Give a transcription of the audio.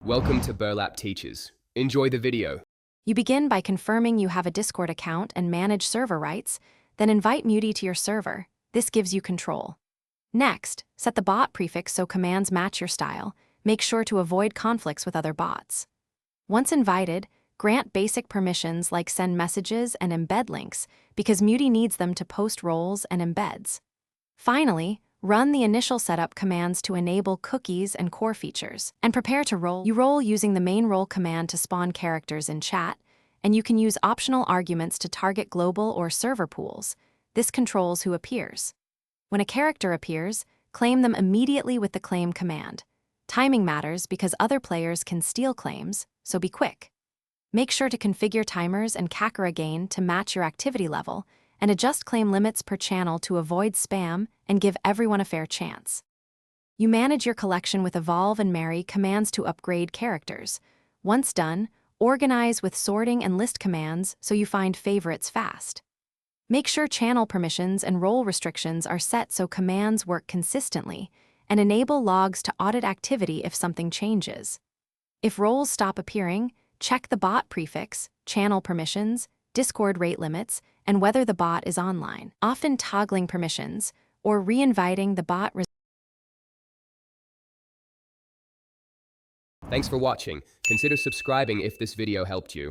Welcome to Burlap Teachers. Enjoy the video. You begin by confirming you have a Discord account and manage server rights, then invite MUDAE to your server. This gives you control. Next, set the bot prefix so commands match your style. Make sure to avoid conflicts with other bots. Once invited, grant basic permissions like send messages and embed links because MUDAE needs them to post roles and embeds. Finally, run the initial setup commands to enable cookies and core features, and prepare to roll. You roll using the main roll command to spawn characters in chat, and you can use optional arguments to target global or server pools. This controls who appears. When a character appears, claim them immediately with the claim command. Timing matters because other players can steal claims, so be quick. Make sure to configure timers and Kakara gain to match your activity level, and adjust claim limits per channel to avoid spam and give everyone a fair chance. You manage your collection with evolve and marry commands to upgrade characters. Once done, organize with sorting and list commands so you find favorites fast. Make sure channel permissions and role restrictions are set so commands work consistently, and enable logs to audit activity if something changes. If roles stop appearing, check the bot prefix, channel permissions, Discord rate limits, and whether the bot is online, often toggling permissions, or re-inviting the bot. Thanks for watching. Consider subscribing if this video helped you.